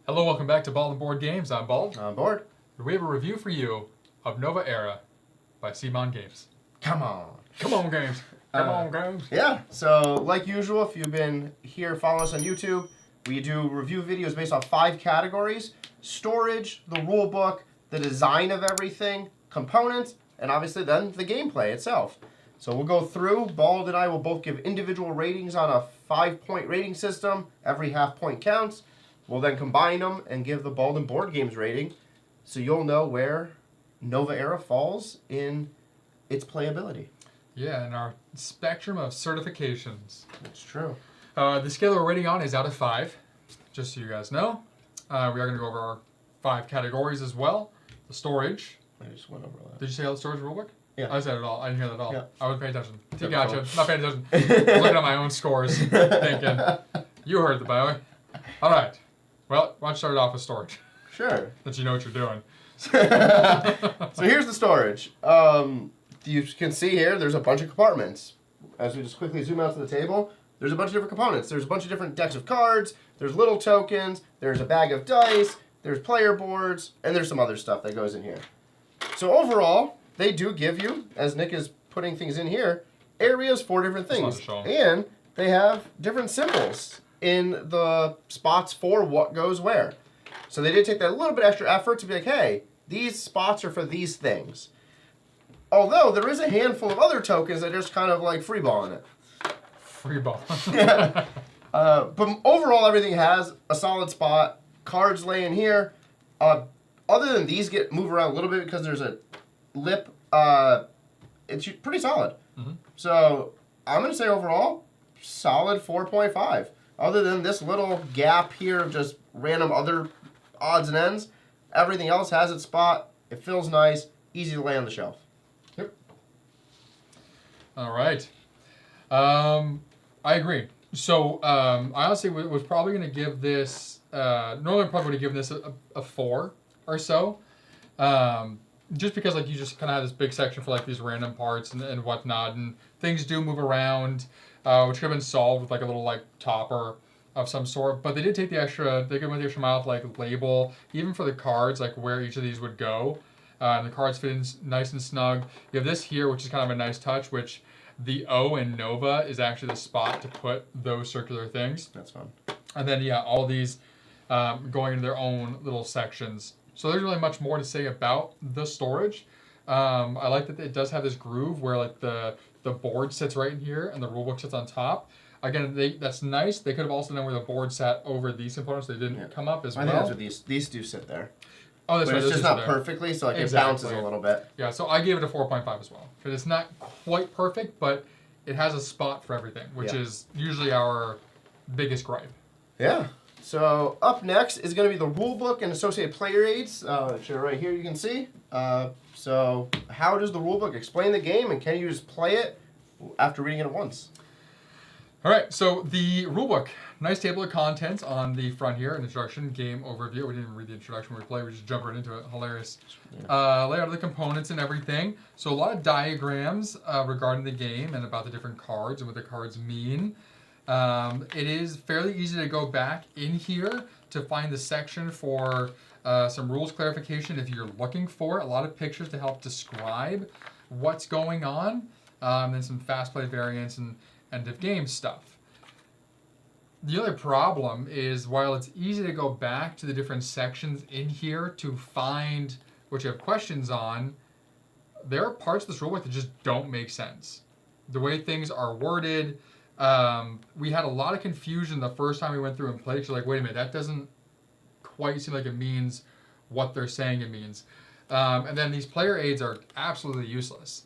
Hello, welcome back to Bald and Board Games. I'm Bald. On board. We have a review for you of Nova Era by Simon Games. Come on. Come on, games. Come on, games. Yeah, so like usual, if you've been here following us on YouTube, we do review videos based on 5 categories: storage, the rule book, the design of everything, components, and obviously then the gameplay itself. So we'll go through. Bald and I will both give individual ratings on a 5-point rating system. Every half point counts. We'll then combine them and give the Bald and Board Games rating, so you'll know where Nova Era falls in its playability. Yeah, and our spectrum of certifications. It's true. The scale we're rating on is out of 5, just so you guys know. We are going to go over our 5 categories as well. The storage. I just went over that. Did you say the storage rulebook? Yeah. I said it all. I didn't hear that at all. Yeah. I wasn't paying attention. Okay, Gotcha. cool. Not paying attention. I was looking at my own scores, thinking, you heard the boy. All right. Well, why don't you start it off with storage, Sure. that you know what you're doing. So here's the storage. You can see here, there's a bunch of compartments. As we just quickly zoom out to the table, there's a bunch of different components. There's a bunch of different decks of cards. There's little tokens. There's a bag of dice. There's player boards. And there's some other stuff that goes in here. So overall, they do give you, as Nick is putting things in here, areas for different Just wanted things. to show 'em. And they have different symbols in the spots for what goes where. So they did take that little bit extra effort to be like, hey, these spots are for these things. Although there is a handful of other tokens that are just kind of like freeballing it. Free ball. But overall, everything has a solid spot. Cards lay in here. Other than these move around a little bit because there's a lip. It's pretty solid. Mm-hmm. So I'm going to say overall, solid 4.5. Other than this little gap here of just random other odds and ends, everything else has its spot. It feels nice, easy to lay on the shelf. Yep. All right. I agree. So I honestly was probably going to give this, normally I probably would have given this a 4 or so. Just because like you just kind of have this big section for like these random parts and whatnot, and things do move around, which could have been solved with like a little like topper of some sort. But they did take the extra, they went the extra mile to like label, even for the cards, like where each of these would go. And the cards fit in nice and snug. You have this here, which is kind of a nice touch, which the O in Nova is actually the spot to put those circular things. That's fun. And then, yeah, all these going into their own little sections. So there's really much more to say about the storage. I like that it does have this groove where like the board sits right in here and the rulebook sits on top. Again, that's nice. They could have also done where the board sat over these components. They didn't come up as I well. think that's what these do sit there. Oh, that's But right. it's those just two not sit there. perfectly, so like it Exactly. bounces a little bit. Yeah, so I gave it a 4.5 as well. Because it's not quite perfect, but it has a spot for everything, which Yeah. is usually our biggest gripe. Yeah. So up next is going to be the rule book and associated player aids. Which are right here you can see. So how does the rule book explain the game, and can you just play it after reading it once? All right, so the rulebook, nice table of contents on the front here, an introduction, game overview. We didn't even read the introduction when we played, we just jumped right into it. Hilarious. Layout of the components and everything. So a lot of diagrams regarding the game and about the different cards and what the cards mean. It is fairly easy to go back in here to find the section for some rules clarification if you're looking for it. A lot of pictures to help describe what's going on. Then some fast play variants and end of game stuff. The other problem is while it's easy to go back to the different sections in here to find what you have questions on, there are parts of this rulebook that just don't make sense. The way things are worded, we had a lot of confusion the first time we went through and played. 'Cause you're like, wait a minute, that doesn't quite seem like it means what they're saying it means. And then these player aids are absolutely useless.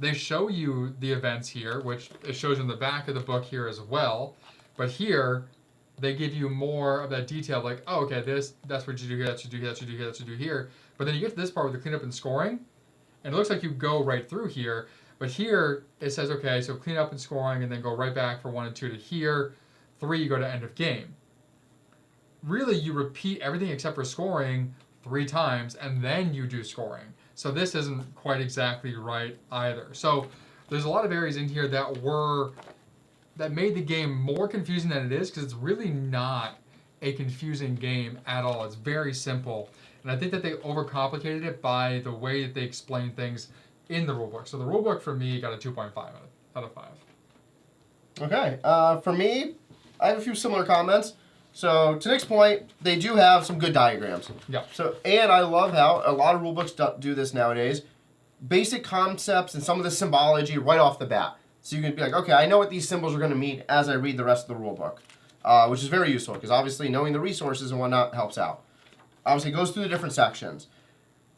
They show you the events here, which it shows in the back of the book here as well. But here, they give you more of that detail, like, oh, okay, that's what you do here, that's what you do here, that's what you do here, that's what you do here. But then you get to this part with the cleanup and scoring, and it looks like you go right through here. But here, it says, okay, so cleanup and scoring, and then go right back for 1 and 2 to here. 3, you go to end of game. Really, you repeat everything except for scoring 3 times, and then you do scoring. So this isn't quite exactly right either. So there's a lot of areas in here that made the game more confusing than it is, because it's really not a confusing game at all. It's very simple. And I think that they overcomplicated it by the way that they explain things in the rulebook. So the rulebook for me got a 2.5 out of 5. Okay. For me, I have a few similar comments. So to Nick's point, they do have some good diagrams. Yeah. So and I love how a lot of rulebooks do this nowadays. Basic concepts and some of the symbology right off the bat. So you can be like, okay, I know what these symbols are going to mean as I read the rest of the rulebook, which is very useful because obviously knowing the resources and whatnot helps out. Obviously, it goes through the different sections.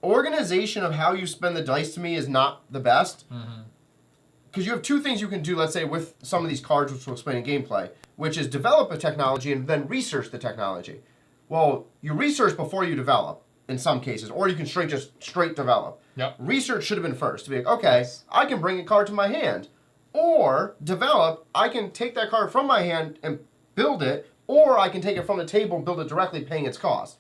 Organization of how you spend the dice to me is not the best. Because you have two things you can do, let's say, with some of these cards, which we'll explain in gameplay, which is develop a technology and then research the technology. Well, you research before you develop in some cases, or you can straight develop. Yep. Research should have been first to be like, okay, I can bring a card to my hand. Or develop, I can take that card from my hand and build it, or I can take it from the table and build it directly, paying its cost.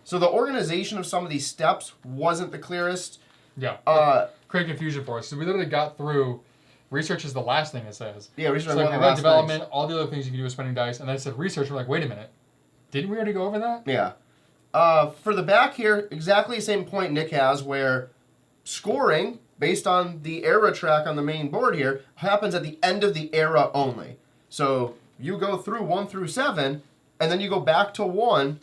So the organization of some of these steps wasn't the clearest. Yeah. Create confusion for us. So we literally got through. Research is the last thing it says. Yeah, research So is like one of we the read last development, things. all the other things you can do with spending dice, and then it said research. We're like, wait a minute, didn't we already go over that? Yeah. For the back here, exactly the same point Nick has, where scoring, based on the era track on the main board here, happens at the end of the era only. So you go through 1 through 7, and then you go back to 1,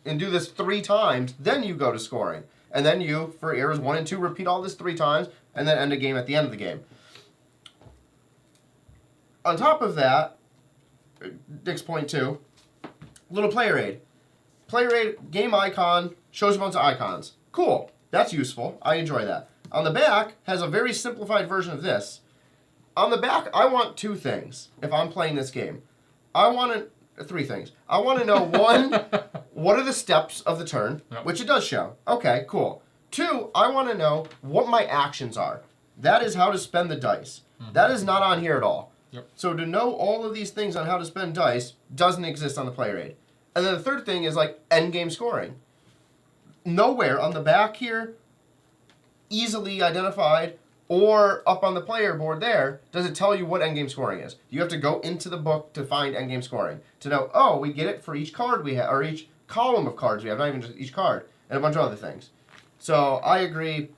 and do this 3 times, then you go to scoring. And then you, for eras 1 and 2, repeat all this 3 times, and then end a game at the end of the game. On top of that, Nick's point 2, little player aid. Player aid, game icon, shows a bunch of icons. Cool. That's useful. I enjoy that. On the back, has a very simplified version of this. On the back, I want 2 things if I'm playing this game. I want 3 things. I want to know, 1, what are the steps of the turn, which it does show. Okay, cool. 2, I want to know what my actions are. That is how to spend the dice. That is not on here at all. Yep. So to know all of these things on how to spend dice doesn't exist on the player aid. And then the third thing is like end game scoring. Nowhere on the back here, easily identified, or up on the player board there, does it tell you what endgame scoring is. You have to go into the book to find endgame scoring. To know, oh, we get it for each card we have, or each column of cards we have, not even just each card, and a bunch of other things. So I agree,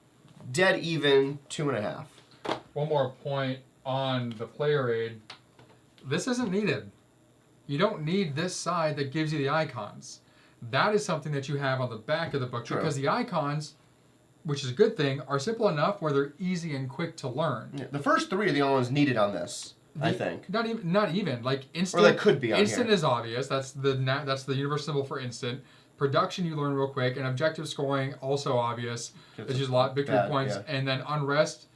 dead even, 2.5. One more point on the player aid. This isn't needed. You don't need this side that gives you the icons. That is something that you have on the back of the book. True. Because the icons, which is a good thing, are simple enough where they're easy and quick to learn. Yeah, the first 3 are the only ones needed on this, I think. Not even like instant. Or they could be on instant here. is obvious. That's the universal symbol for instant. Production you learn real quick, and objective scoring also obvious. It's just a lot victory bad, points, yeah. and then unrest,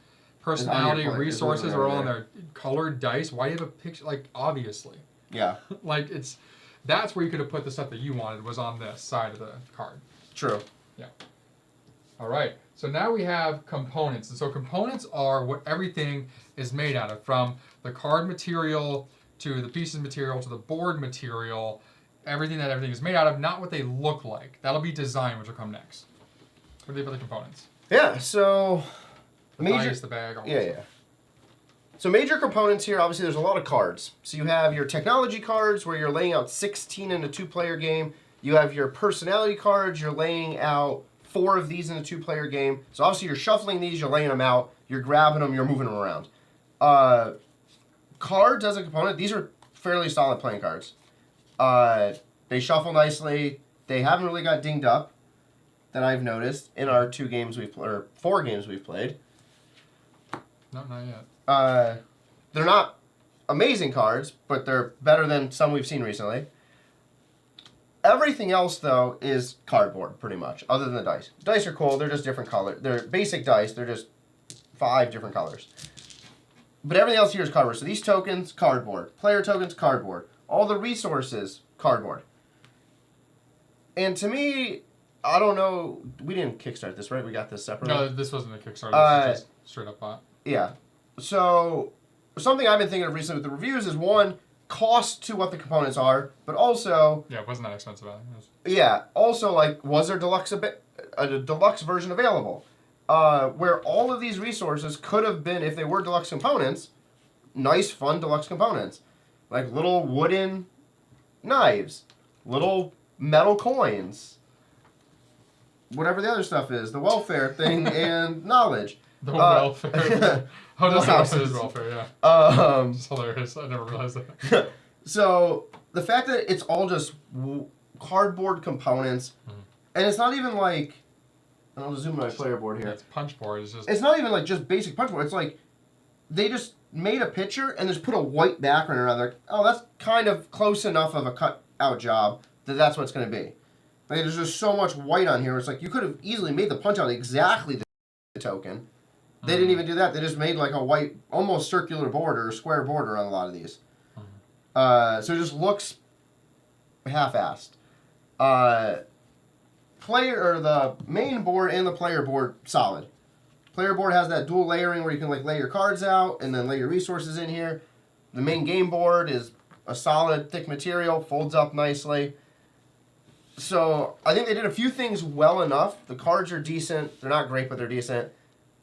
personality, point. resources It's are on all on there. Colored dice. Why do you have a picture? Like obviously, Yeah, like that's where you could have put the stuff that you wanted was on this side of the card. true. Yeah. All right. So now we have components. And so components are what everything is made out of, from the card material to the pieces material to the board material, everything is made out of, not what they look like. That'll be design, which will come next. What do you think about the components? Yeah, so The major, dice, the bag, all yeah, that yeah. stuff. So major components here, obviously there's a lot of cards. So you have your technology cards where you're laying out 16 in a 2-player game. You have your personality cards, you're laying out 4 of these in a 2-player game. So obviously you're shuffling these, you're laying them out, you're grabbing them, you're moving them around. Cards as a component, these are fairly solid playing cards. They shuffle nicely. They haven't really got dinged up that I've noticed in our 4 games we've played. No, not yet. They're not amazing cards, but they're better than some we've seen recently. Everything else, though, is cardboard, pretty much, other than the dice. Dice are cool. They're just different color. They're basic dice. They're just 5 different colors. But everything else here is cardboard. So these tokens, cardboard. Player tokens, cardboard. All the resources, cardboard. And to me, I don't know. We didn't kickstart this, right? We got this separately? No, this wasn't a Kickstarter. This is just straight up bought. Yeah. So something I've been thinking of recently with the reviews is, 1, cost to what the components are, but also, Yeah, it wasn't that expensive. also like, was there a deluxe version available? Where all of these resources could have been, if they were deluxe components, nice, fun deluxe components. Like little wooden knives, little metal coins, whatever the other stuff is, the welfare thing, and knowledge. The welfare. Oh, that's houses. his welfare, yeah. It's hilarious. I never realized that. So the fact that it's all just cardboard components, and it's not even like, and I'll zoom in my player board here. It's punch board. It's not even like just basic punch board. It's like they just made a picture and just put a white background around there. Oh, that's kind of close enough of a cut out job that that's what it's going to be. Like, there's just so much white on here. It's like you could have easily made the punch out exactly the token. They didn't even do that. They just made like a white, almost circular border, or square border on a lot of these. So it just looks half-assed. The main board and the player board, solid. Player board has that dual layering where you can like lay your cards out and then lay your resources in here. The main game board is a solid, thick material, folds up nicely. So I think they did a few things well enough. The cards are decent. They're not great, but they're decent.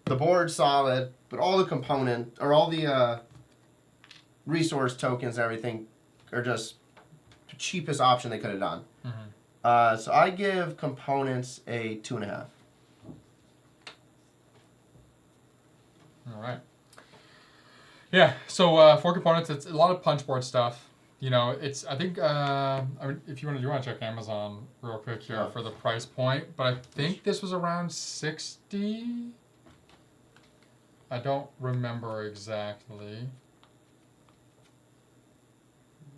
The board's solid, but all the component or all the resource tokens and everything are just the cheapest option they could have done. So I give components a 2.5. All right. Yeah. So for components, it's a lot of punch board stuff. You know, it's I think I mean, if you want to check Amazon real quick here for the price point, but I think this was around 60. I don't remember exactly.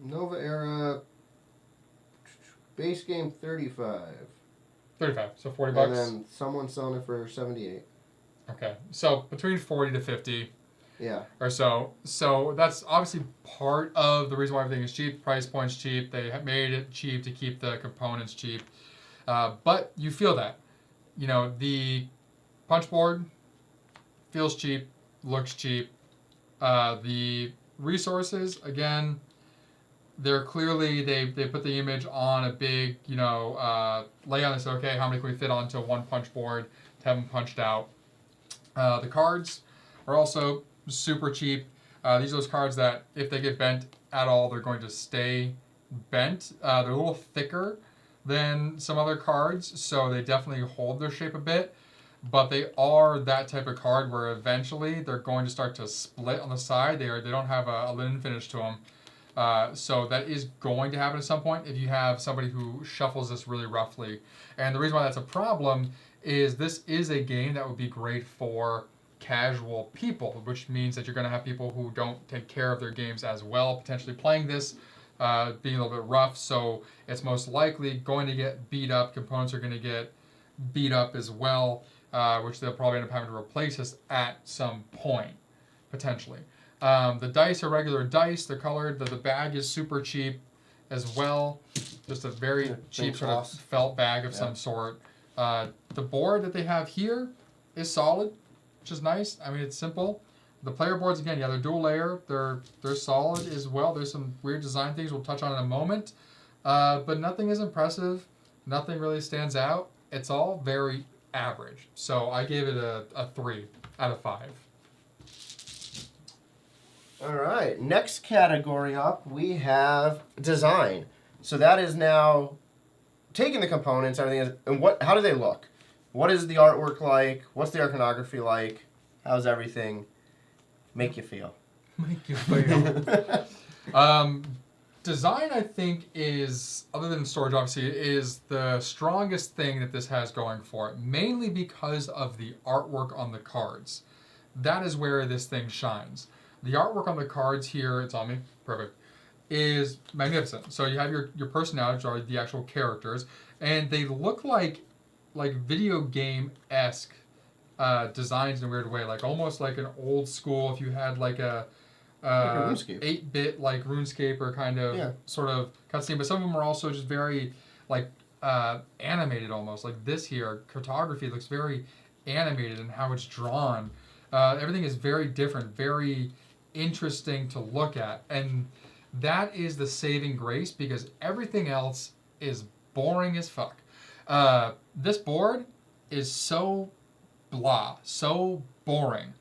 Nova Era base game 35. 35, so $40. And then someone's selling it for 78. Okay, so between 40 to 50. Yeah. Or so. So that's obviously part of the reason why everything is cheap. Price point's cheap. They have made it cheap to keep the components cheap. But you feel that. You know, the punch board feels cheap, looks cheap. The resources, again, they're clearly, they put the image on a big, layout and said, okay, how many can we fit onto one punch board to have them punched out? The cards are also super cheap. These are those cards that if they get bent at all, they're going to stay bent. They're a little thicker than some other cards, so they definitely hold their shape a bit. But they are that type of card where eventually they're going to start to split on the side. They don't have a linen finish to them. So that is going to happen at some point if you have somebody who shuffles this really roughly. And the reason why that's a problem is this is a game that would be great for casual people, which means that you're going to have people who don't take care of their games as well, potentially playing this, being a little bit rough. So it's most likely going to get beat up. Components are going to get beat up as well, which they'll probably end up having to replace this at some point, potentially. The dice are regular dice. They're colored. The bag is super cheap as well. Just a very cheap sort of felt bag of some sort. The board that they have here is solid, which is nice. I mean, it's simple. The player boards, again, they're dual layer. They're solid as well. There's some weird design things we'll touch on in a moment. But nothing is impressive. Nothing really stands out. It's all very average. So I gave it a 3 out of 5. All right. Next category up, we have design. So that is now taking the components, everything, and how do they look? What is the artwork like? What's the iconography like? How's everything make you feel? Make you feel. Design, I think, is, other than storage, obviously, is the strongest thing that this has going for it, mainly because of the artwork on the cards. That is where this thing shines. The artwork on the cards here, it's on me, perfect, is magnificent. So you have your personalities, or the actual characters, and they look like video game-esque designs in a weird way, like almost like an old school, if you had like a 8-bit like RuneScape kind of sort of cutscene, but some of them are also just very like animated almost. Like this here, cartography looks very animated in how it's drawn. Everything is very different, very interesting to look at, and that is the saving grace because everything else is boring as fuck. This board is so blah, so boring.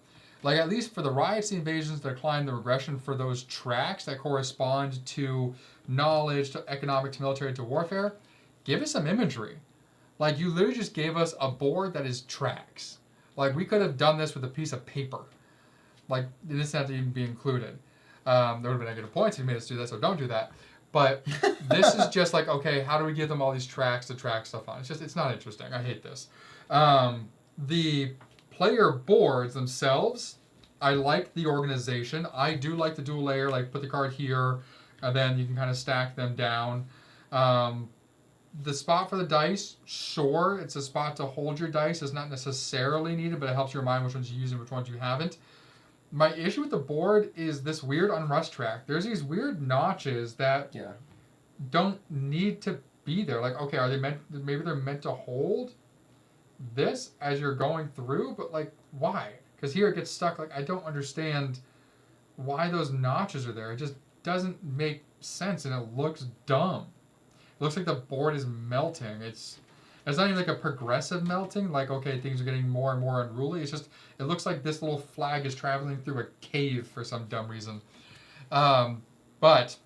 Like, at least for the riots, the invasions, the decline, the regression, for those tracks that correspond to knowledge, to economic, to military, to warfare, give us some imagery. Like, you literally just gave us a board that is tracks. Like, we could have done this with a piece of paper. Like, it doesn't have to even be included. There would have been negative points if you made us do that, so don't do that. But this is just like, okay, how do we give them all these tracks to track stuff on? It's not interesting. I hate this. The player boards themselves, I like the organization. I do like the dual layer, like put the card here, and then you can kind of stack them down. The spot for the dice, sure, it's a spot to hold your dice. It's not necessarily needed, but it helps you remind which ones you use and which ones you haven't. My issue with the board is this weird unrest track. There's these weird notches that don't need to be there. Like, okay, are they meant? Maybe they're meant to hold this as you're going through, but like, why? Because here it gets stuck. Like, I don't understand why those notches are there. It just doesn't make sense, and it looks dumb. It looks like the board is melting. It's not even like a progressive melting. Like, okay, things are getting more and more unruly. It's just, it looks like this little flag is traveling through a cave for some dumb reason. But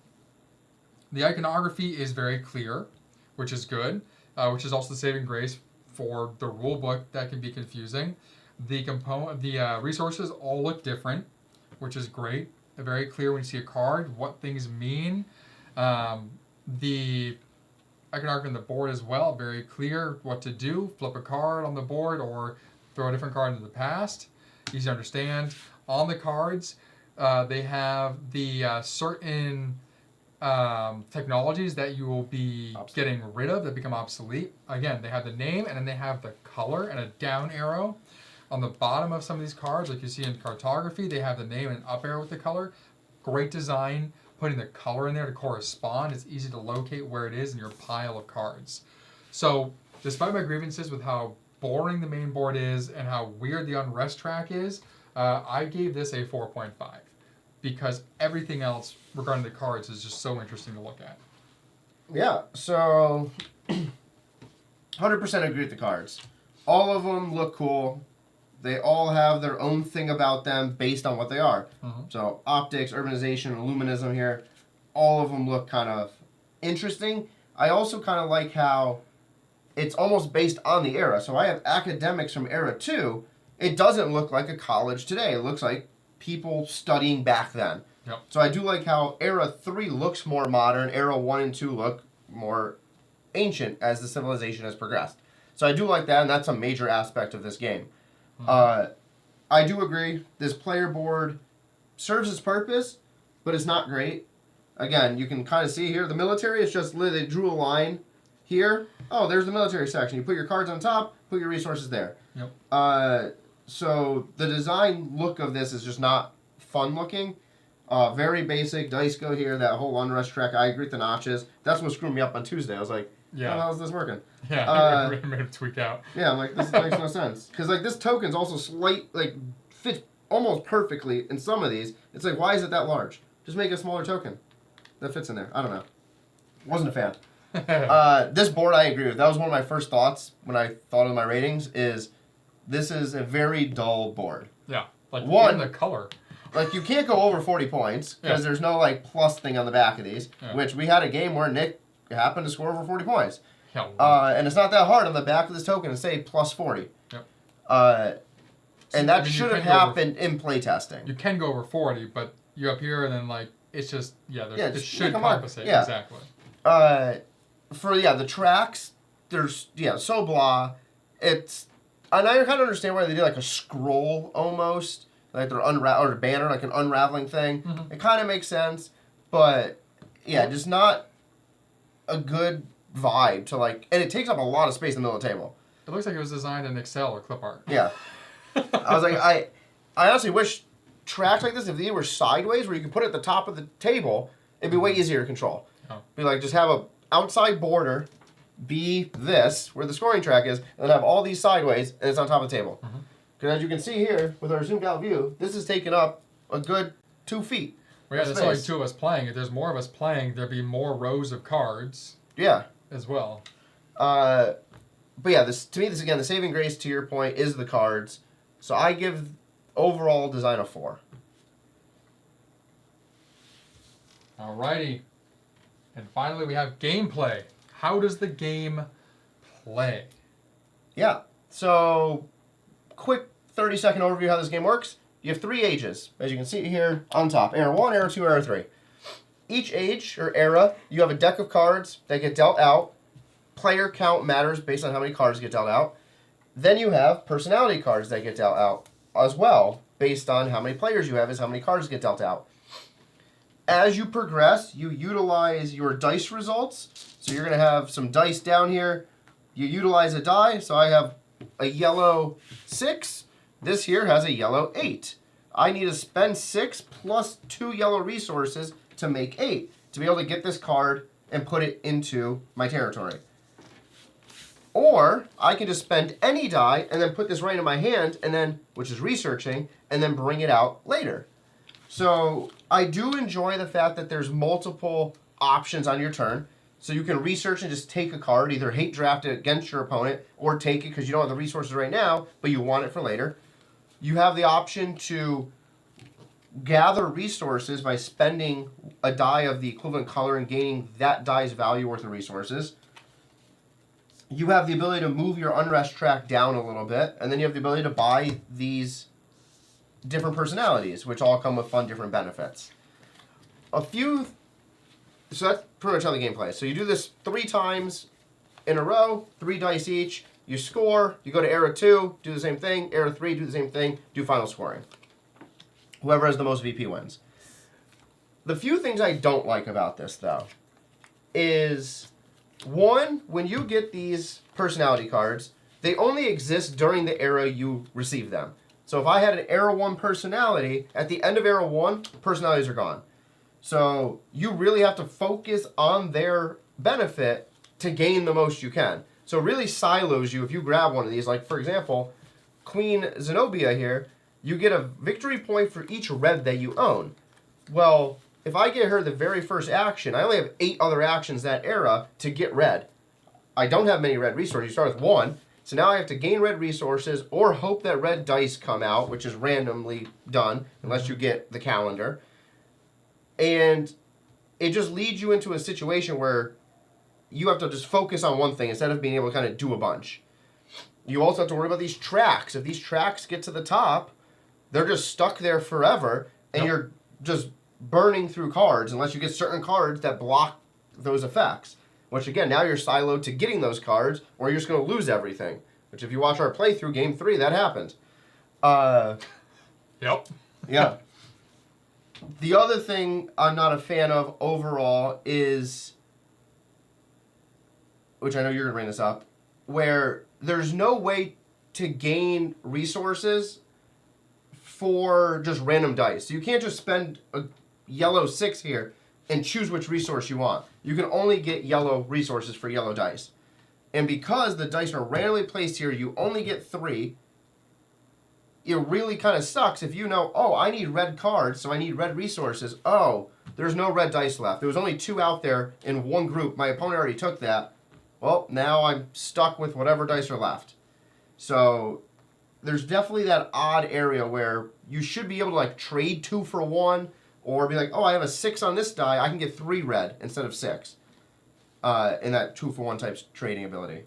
the iconography is very clear, which is good, which is also the saving grace for the rule book that can be confusing. The resources all look different, which is great. They're very clear when you see a card, what things mean. The iconography on the board as well, very clear what to do. Flip a card on the board or throw a different card into the past. Easy to understand. On the cards, they have the certain technologies that you will be getting rid of that become obsolete. Again, they have the name and then they have the color and a down arrow. On the bottom of some of these cards, like you see in cartography, they have the name and an up arrow with the color. Great design. Putting the color in there to correspond, it's easy to locate where it is in your pile of cards. So, despite my grievances with how boring the main board is and how weird the unrest track is, I gave this a 4.5 because everything else regarding the cards is just so interesting to look at. Yeah, so 100% agree with the cards. All of them look cool. They all have their own thing about them based on what they are. Mm-hmm. So optics, urbanization, illuminism here, all of them look kind of interesting. I also kind of like how it's almost based on the era. So I have academics from era 2. It doesn't look like a college today. It looks like people studying back then. Yep. So I do like how era 3 looks more modern. Era 1 and 2 look more ancient as the civilization has progressed. So I do like that, and that's a major aspect of this game. I do agree. This player board serves its purpose, but it's not great. Again, you can kind of see here, the military is just they drew a line here. Oh, there's the military section. You put your cards on top, put your resources there. Yep. So the design look of this is just not fun looking. Very basic. Dice go here, that whole unrest track. I agree with the notches. That's what screwed me up on Tuesday. I was like, yeah, how is this working? Yeah, it made him tweak out. Yeah, I'm like, this makes no sense. Because, like, this token's also fits almost perfectly in some of these. It's like, why is it that large? Just make a smaller token that fits in there. I don't know. Wasn't a fan. This board I agree with. That was one of my first thoughts when I thought of my ratings is this is a very dull board. Yeah. Like, one, the color. Like, you can't go over 40 points because there's no, like, plus thing on the back of these, which we had a game where Nick happened to score over 40 points. Yeah. And it's not that hard on the back of this token to say plus 40. Yep. And that should have happened in playtesting. You can go over 40, but you're up here and then, like, it's just, it should compensate. Yeah. Exactly. For the tracks, there's, so blah. It's, and I kind of understand why they did, like, a scroll almost. Like, they're or a banner, like an unraveling thing. Mm-hmm. It kind of makes sense. But, just not a good vibe to, like, and it takes up a lot of space in the middle of the table. It looks like it was designed in Excel or clip art. Yeah. I was like, I honestly wish tracks like this, if they were sideways where you could put it at the top of the table, it'd be way easier to control. Oh. Be like, just have a outside border be this, where the scoring track is, and then have all these sideways, and it's on top of the table. Because as you can see here, with our zoomed out view, this is taking up a good 2 feet. Well, yeah, there's only 2 of us playing. If there's more of us playing, there'd be more rows of cards. Yeah. As well. But yeah, to me, the saving grace, to your point, is the cards. So I give overall design of 4. Alrighty. And finally, we have gameplay. How does the game play? Yeah. So, quick 30-second overview of how this game works. You have 3 ages, as you can see here on top. Era 1, Era 2, Era 3. Each age, or era, you have a deck of cards that get dealt out. Player count matters based on how many cards get dealt out. Then you have personality cards that get dealt out as well, based on how many players you have is how many cards get dealt out. As you progress, you utilize your dice results. So you're going to have some dice down here. You utilize a die. So I have a yellow 6. This here has a yellow 8. I need to spend 6 plus 2 yellow resources to make 8 to be able to get this card and put it into my territory. Or I can just spend any die and then put this right in my hand, and then, which is researching, and then bring it out later. So I do enjoy the fact that there's multiple options on your turn. So you can research and just take a card, either hate draft it against your opponent, or take it because you don't have the resources right now, but you want it for later. You have the option to gather resources by spending a die of the equivalent color and gaining that die's value worth of resources. You have the ability to move your unrest track down a little bit, and then you have the ability to buy these different personalities, which all come with fun different benefits. So that's pretty much how the game plays. So you do this 3 times in a row, 3 dice each, you score, you go to Era 2, do the same thing, Era 3, do the same thing, do final scoring. Whoever has the most VP wins. The few things I don't like about this, though, is, one, when you get these personality cards, they only exist during the era you receive them. So if I had an Era 1 personality, at the end of Era 1, personalities are gone. So you really have to focus on their benefit to gain the most you can. So it really silos you if you grab one of these. Like, for example, Queen Zenobia here, you get a victory point for each red that you own. Well, if I get her the very first action, I only have 8 other actions that era to get red. I don't have many red resources. You start with 1. So now I have to gain red resources or hope that red dice come out, which is randomly done, unless you get the calendar. And it just leads you into a situation where you have to just focus on one thing instead of being able to kind of do a bunch. You also have to worry about these tracks. If these tracks get to the top, they're just stuck there forever, and you're just burning through cards unless you get certain cards that block those effects. Which, again, now you're siloed to getting those cards, or you're just going to lose everything. Which, if you watch our playthrough, Game 3, that happened. Yep. Yeah. The other thing I'm not a fan of overall is, which I know you're going to bring this up, where there's no way to gain resources for just random dice. So you can't just spend a yellow 6 here and choose which resource you want. You can only get yellow resources for yellow dice. And because the dice are randomly placed here, you only get 3. It really kind of sucks if you know, oh, I need red cards, so I need red resources. Oh, there's no red dice left. There was only 2 out there in one group. My opponent already took that. Well, now I'm stuck with whatever dice are left. So there's definitely that odd area where you should be able to like trade 2 for 1, or be like, oh, I have a 6 on this die, I can get 3 red instead of 6. In that 2 for 1 type trading ability.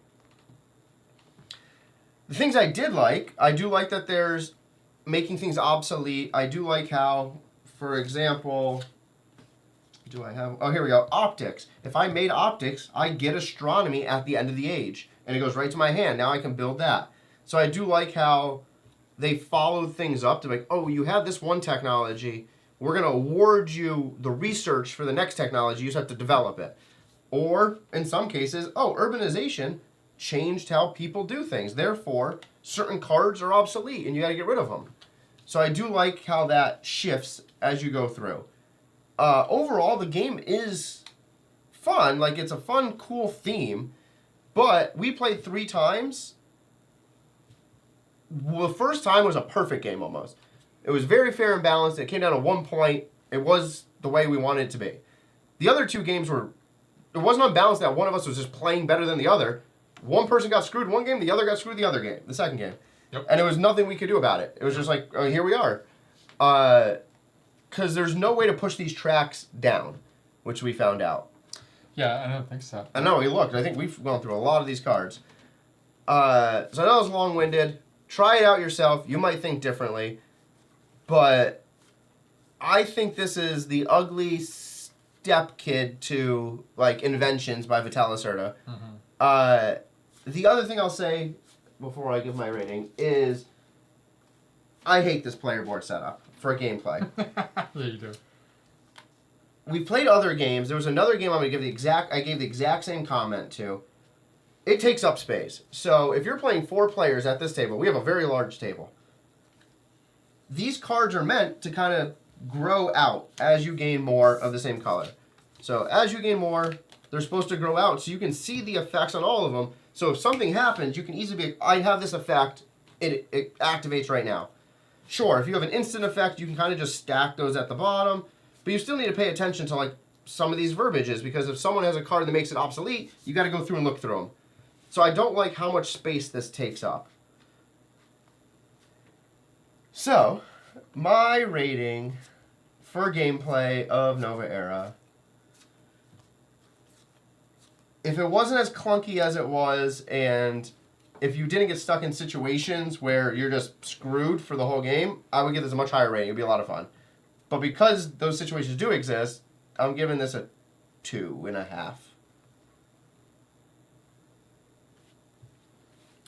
The things I did like, I do like that there's making things obsolete. I do like how, for example, do I have, oh, here we go, optics. If I made optics, I get astronomy at the end of the age, and it goes right to my hand. Now I can build that. So I do like how they followed things up to like, oh, you have this one technology, we're going to award you the research for the next technology, you just have to develop it. Or, in some cases, oh, urbanization changed how people do things. Therefore, certain cards are obsolete and you got to get rid of them. So I do like how that shifts as you go through. Overall, the game is fun. Like, it's a fun, cool theme. But we played 3 times. The first time was a perfect game almost. It was very fair and balanced. It came down to 1 point. It was the way we wanted it to be. The other 2 games were... It wasn't unbalanced that one of us was just playing better than the other. One person got screwed one game, the other got screwed the other game, the second game. Yep. And it was nothing we could do about it. It was just like, oh, here we are. Because there's no way to push these tracks down, which we found out. Yeah, I don't think so. I know, we looked. I think we've gone through a lot of these cards. So I know it's long-winded. Try it out yourself. You might think differently. But I think this is the ugly step kid to, like, Inventions by Vitalis Erta. Mm-hmm. The other thing I'll say before I give my rating is I hate this player board setup for gameplay. Yeah, you do. We played other games. There was another game I gave the exact same comment to. It takes up space. So if you're playing 4 players at this table, we have a very large table. These cards are meant to kind of grow out as you gain more of the same color. So as you gain more, they're supposed to grow out so you can see the effects on all of them. So if something happens, you can easily be, I have this effect, it activates right now. Sure, if you have an instant effect, you can kind of just stack those at the bottom, but you still need to pay attention to like some of these verbiages, because if someone has a card that makes it obsolete, you got to go through and look through them. So I don't like how much space this takes up. So, my rating for gameplay of Nova Era, if it wasn't as clunky as it was, and if you didn't get stuck in situations where you're just screwed for the whole game, I would give this a much higher rating. It'd be a lot of fun. But because those situations do exist, I'm giving this a 2.5.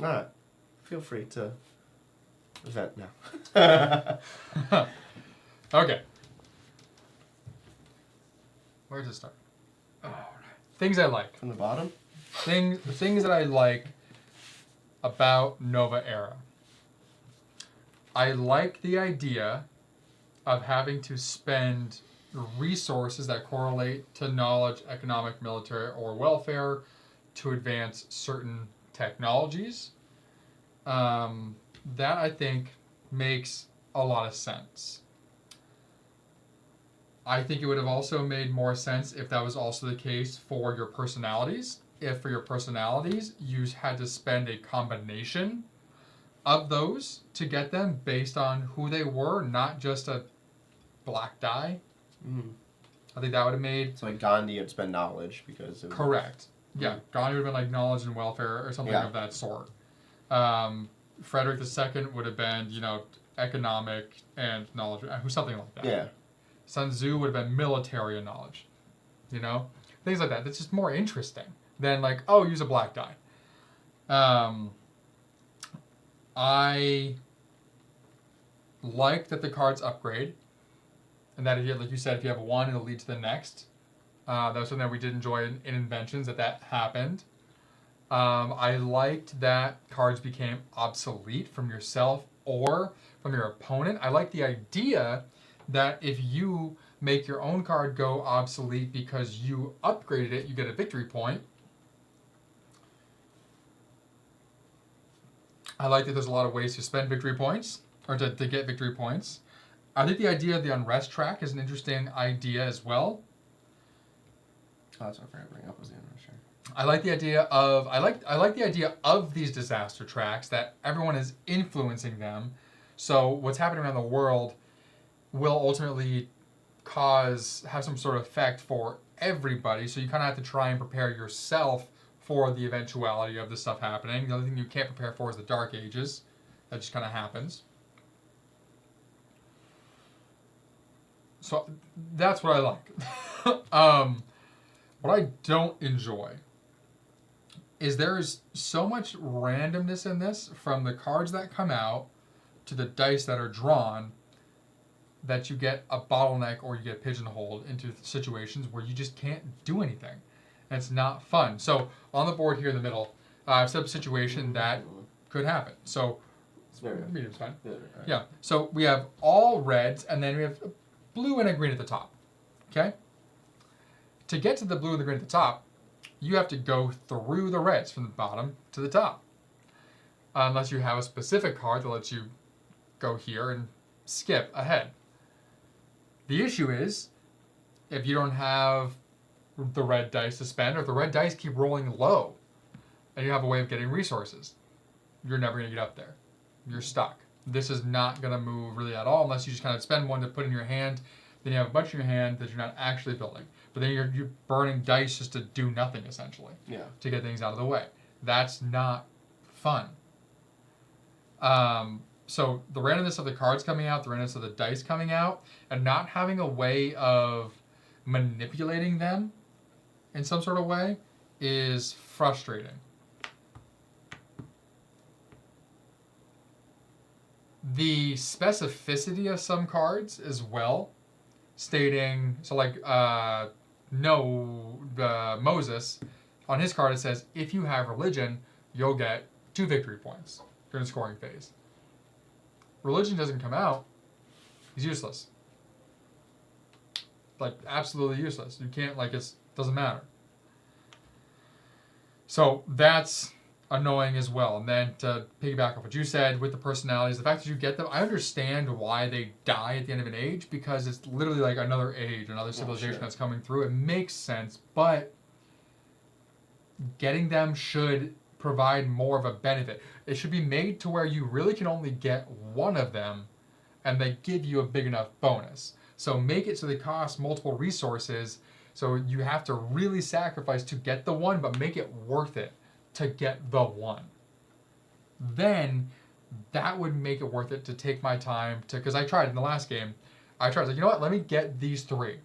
Alright. Feel free to vent now. Okay. Where to start? Oh, things I like. From the bottom? Things that I like about Nova Era. I like the idea of having to spend resources that correlate to knowledge, economic, military, or welfare to advance certain technologies. That I think makes a lot of sense. I think it would have also made more sense if that was also the case for your personalities. If for your personalities you had to spend a combination of those to get them based on who they were, not just a black die. Mm. I think that would have made... So like Gandhi would spend knowledge because... It was... Correct. Yeah, Gandhi would have been like knowledge and welfare or something of that sort. Frederick II would have been, you know, economic and knowledge, something like that. Yeah. Sun Tzu would have been military and knowledge. You know? Things like that. That's just more interesting than like, oh, use a black die. I like that the cards upgrade. And that, if you, like you said, if you have one, it'll lead to the next. That was something that we did enjoy in Inventions, that happened. I liked that cards became obsolete from yourself or from your opponent. I like the idea that if you make your own card go obsolete because you upgraded it, you get a victory point. I like that there's a lot of ways to spend victory points, or to get victory points. I think the idea of the unrest track is an interesting idea as well. Oh, that's what I forgot to bring up was the unrest track. I like the idea of I like the idea of these disaster tracks, that everyone is influencing them. So what's happening around the world will ultimately have some sort of effect for everybody. So you kind of have to try and prepare yourself for the eventuality of this stuff happening. The other thing you can't prepare for is the Dark Ages. That just kind of happens. So that's what I like. What I don't enjoy is there is so much randomness in this, from the cards that come out to the dice that are drawn, that you get a bottleneck or you get pigeonholed into situations where you just can't do anything. And it's not fun. So on the board here in the middle, I've set up a situation that could happen. So It's very good. medium's fine. Right. Yeah. So we have all reds, and then we have a blue and a green at the top. Okay? To get to the blue and the green at the top, you have to go through the reds from the bottom to the top. Unless you have a specific card that lets you go here and skip ahead. The issue is, if you don't have the red dice to spend, or if the red dice keep rolling low, and you have a way of getting resources, you're never going to get up there. you're stuck. This is not going to move really at all unless you just kind of spend one to put in your hand. Then you have a bunch in your hand that you're not actually building. But then you're burning dice just to do nothing, essentially. Yeah. To get things out of the way. That's not fun. So the randomness of the cards coming out, the randomness of the dice coming out, and not having a way of manipulating them in some sort of way is frustrating. The specificity of some cards as well, stating, so like Moses, on his card it says, if you have religion, you'll get 2 victory points during the scoring phase. Religion doesn't come out, he's useless. Like, absolutely useless. You can't, like, it doesn't matter. So that's annoying as well. And then to piggyback off what you said with the personalities, the fact that you get them, I understand why they die at the end of an age, because it's literally like another age, another civilization that's coming through. It makes sense, but getting them should provide more of a benefit. It should be made to where you really can only get one of them, and they give you a big enough bonus. So make it so they cost multiple resources, so you have to really sacrifice to get the one, but make it worth it to get the one. Then that would make it worth it to take my time to, because I tried in the last game, I was like, you know what, let me get these 3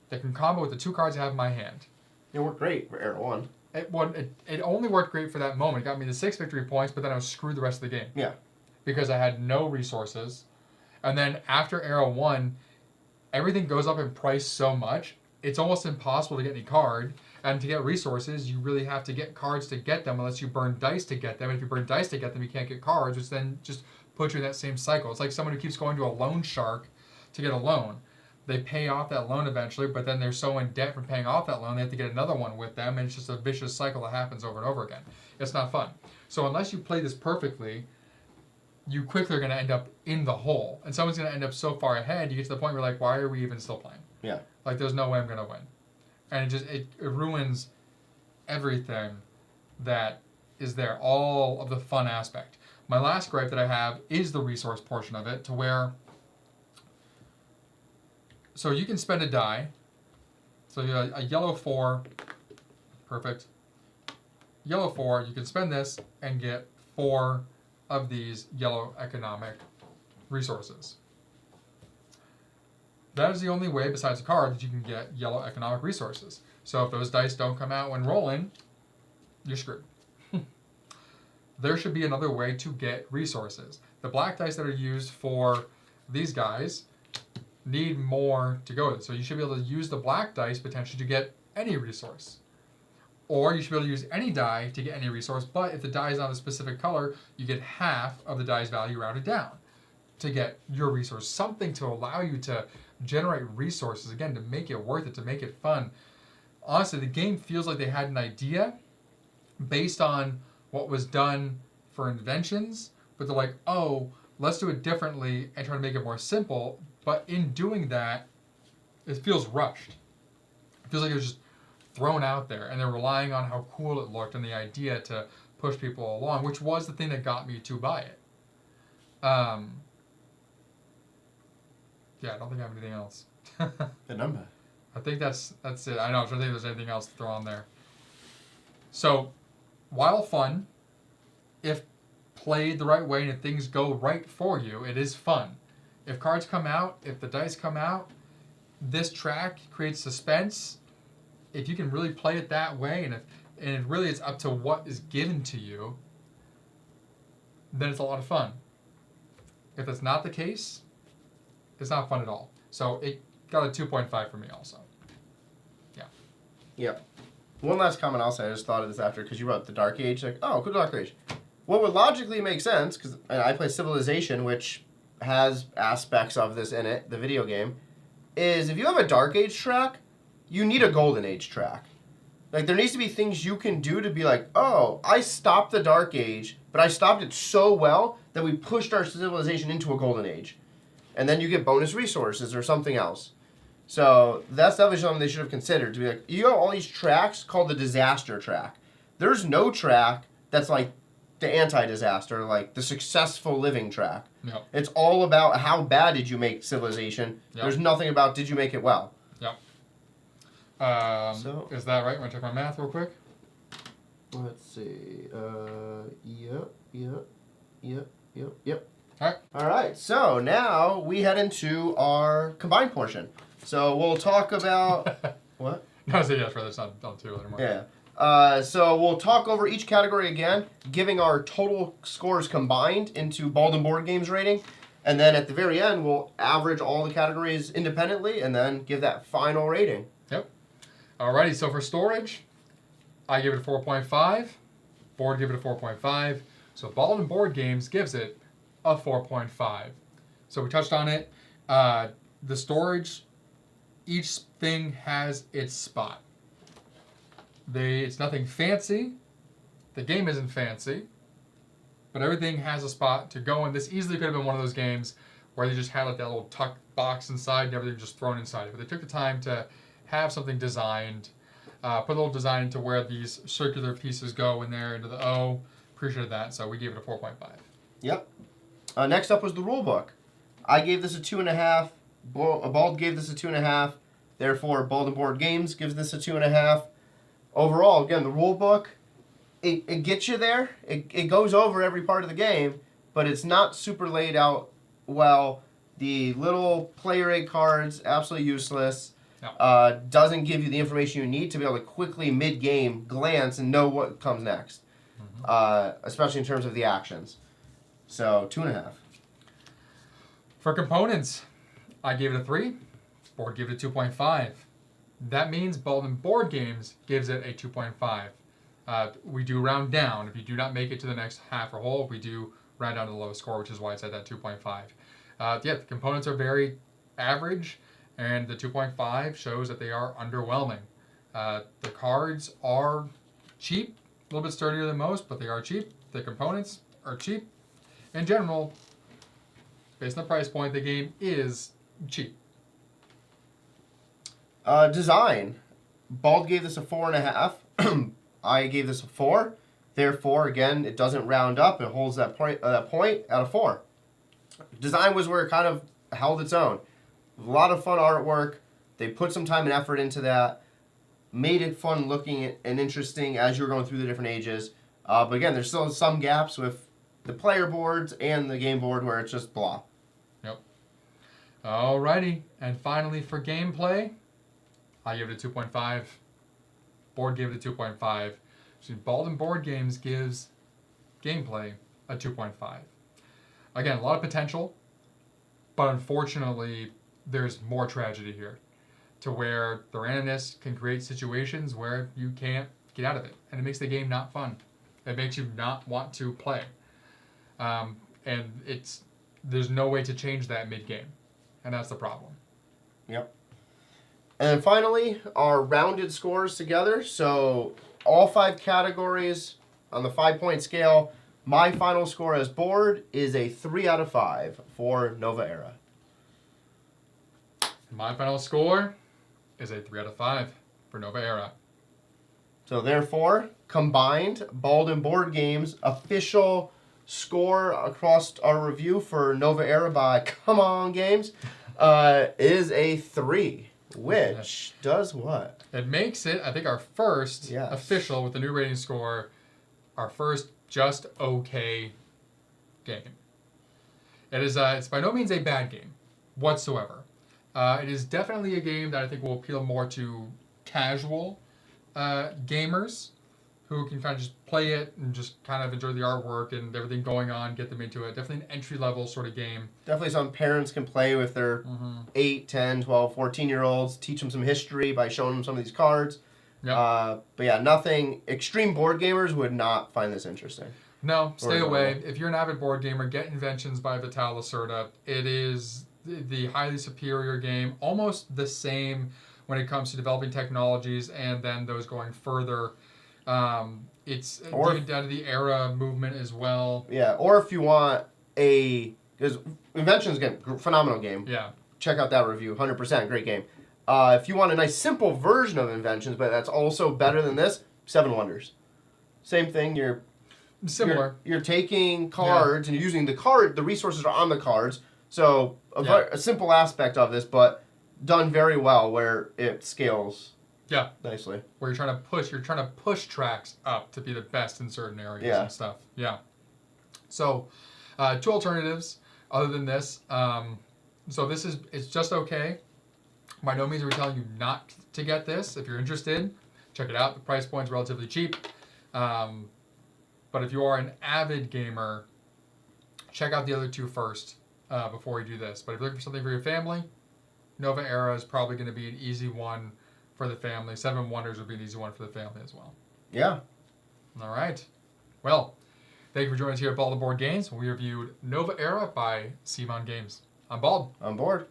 that can combo with the 2 cards I have in my hand. It worked great for Era 1. It only worked great for that moment. It got me the 6 victory points, but then I was screwed the rest of the game. Yeah. Because I had no resources. And then after Era 1, everything goes up in price so much, it's almost impossible to get any card. And to get resources, you really have to get cards to get them, unless you burn dice to get them. And if you burn dice to get them, you can't get cards, which then just puts you in that same cycle. It's like someone who keeps going to a loan shark to get a loan. They pay off that loan eventually, but then they're so in debt from paying off that loan, they have to get another one with them, and it's just a vicious cycle that happens over and over again. It's not fun. So unless you play this perfectly, you quickly are going to end up in the hole. And someone's going to end up so far ahead, you get to the point where you're like, why are we even still playing? Yeah. Like, there's no way I'm going to win. And it ruins everything that is there, all of the fun aspect. My last gripe that I have is the resource portion of it, to where, so you can spend a die. So you have a yellow 4, perfect. Yellow 4, you can spend this and get 4 of these yellow economic resources. That is the only way, besides a card, that you can get yellow economic resources. So if those dice don't come out when rolling, you're screwed. There should be another way to get resources. The black dice that are used for these guys need more to go with it. So you should be able to use the black dice potentially to get any resource. Or you should be able to use any die to get any resource, but if the die is not a specific color, you get half of the die's value rounded down to get your resource. Something to allow you to generate resources, again, to make it worth it, to make it fun. Honestly, the game feels like they had an idea based on what was done for inventions, but they're like, oh, let's do it differently and try to make it more simple. But in doing that, it feels rushed. It feels like it was just thrown out there, and they're relying on how cool it looked and the idea to push people along, which was the thing that got me to buy it. Yeah, I don't think I have anything else. The number. I think that's it. I know, I'm trying to think if there's anything else to throw on there. So, while fun, if played the right way and if things go right for you, it is fun. If cards come out, if the dice come out, this track creates suspense. If you can really play it that way, and it really is up to what is given to you, then it's a lot of fun. If that's not the case, it's not fun at all. So it got a 2.5 for me also. Yeah. Yep. One last comment I'll say, I just thought of this after, because you wrote the Dark Age, like, oh, cool Dark Age. What would logically make sense, because I play Civilization, which has aspects of this in it, the video game, is if you have a Dark Age track, you need a Golden Age track. Like, there needs to be things you can do to be like, oh, I stopped the Dark Age, but I stopped it so well that we pushed our civilization into a Golden Age. And then you get bonus resources or something else. So that's definitely something they should have considered. To be like, you have all these tracks called the Disaster track. There's no track that's like the anti-disaster, like the successful living track. Yep. It's all about how bad did you make Civilization. Yep. There's nothing about did you make it well. Yep. So- Is that right? Want to check my math real quick? Let's see. Yep. Alright. All right. So now we head into our combined portion. So we'll talk about what? No, I say yes, rather it's not on 2 anymore. Yeah. So we'll talk over each category again, giving our total scores combined into Bald and Board Games rating. And then at the very end, we'll average all the categories independently and then give that final rating. Yep. Alrighty, so for storage, I give it a 4.5. Board give it a 4.5. So Bald and Board Games gives it a 4.5. So we touched on it. The storage, each thing has its spot. It's nothing fancy. The game isn't fancy. But everything has a spot to go in. This easily could have been one of those games where they just had like that little tuck box inside and everything just thrown inside it. But they took the time to have something designed, put a little design into where these circular pieces go in there into the O. Appreciated that, so we gave it a 4.5. Yep. Next up was the rule book. I gave this a 2.5. Bald gave this a 2.5. Therefore, Bald and Board Games gives this a 2.5. Overall, again, the rule book, it gets you there. It goes over every part of the game, but it's not super laid out well. The little player aid cards, absolutely useless. No. Doesn't give you the information you need to be able to quickly mid-game glance and know what comes next. Especially in terms of the actions. So, 2.5. For components, I gave it a 3. Board gave it a 2.5. That means Bald and Board Games gives it a 2.5. We do round down. If you do not make it to the next half or whole, we do round down to the lowest score, which is why it's at that 2.5. Yeah, the components are very average, and the 2.5 shows that they are underwhelming. The cards are cheap, a little bit sturdier than most, but they are cheap. The components are cheap. In general, based on the price point, the game is cheap. Design. Bald gave this a 4.5. I gave this a 4. Therefore, again, it doesn't round up. It holds that point at a 4. Design was where it kind of held its own. A lot of fun artwork. They put some time and effort into that. Made it fun looking and interesting as you were going through the different ages. But again, there's still some gaps with the player boards and the game board where it's just blah. Yep. Alrighty. And finally, for gameplay, I give it a 2.5. Board gave it a 2.5. So Bald and Board Games gives gameplay a 2.5. Again, a lot of potential, but unfortunately, there's more tragedy here, to where the randomness can create situations where you can't get out of it, and it makes the game not fun. It makes you not want to play, and there's no way to change that mid-game, and that's the problem. Yep. And then finally, our rounded scores together. So all 5 categories on the 5-point scale. My final score as board is a 3 out of 5 for Nova Era. My final score is a 3 out of 5 for Nova Era. So therefore, combined, Bald and Board Games official score across our review for Nova Era by Come On Games is a 3. Which does what? It makes it, I think, our first official with the new rating score, our first just okay game. It is, it's by no means a bad game whatsoever. It is definitely a game that I think will appeal more to casual gamers who can kind of just play it and just kind of enjoy the artwork and everything going on, get them into it. Definitely an entry-level sort of game. Definitely some parents can play with their 8, 10, 12, 14-year-olds, teach them some history by showing them some of these cards. Yep. But yeah, nothing. Extreme board gamers would not find this interesting. No, stay away. If you're an avid board gamer, get Inventions by Vital Lacerda. It is the highly superior game, almost the same when it comes to developing technologies and then those going further. It's even down to the era movement as well. Yeah, or if you want because Inventions, again, phenomenal game. Yeah. Check out that review, 100% great game. If you want a nice simple version of Inventions, but that's also better than this, Seven Wonders. Same thing, you're Similar. You're taking cards and you're using the card. The resources are on the cards. So a simple aspect of this, but done very well where it scales. Yeah. Nicely. Where you're trying to push tracks up to be the best in certain areas and stuff. Yeah. So, 2 alternatives other than this. So it's just okay. By no means are we telling you not to get this. If you're interested, check it out. The price point's relatively cheap. But if you are an avid gamer, check out the other 2 first before you do this. But if you're looking for something for your family, Nova Era is probably going to be an easy one for the family. 7 Wonders would be an easy one for the family as well. Yeah. All right. Well, thank you for joining us here at Bald Board Games. We reviewed Nova Era by CMON Games. I'm Bald. On board.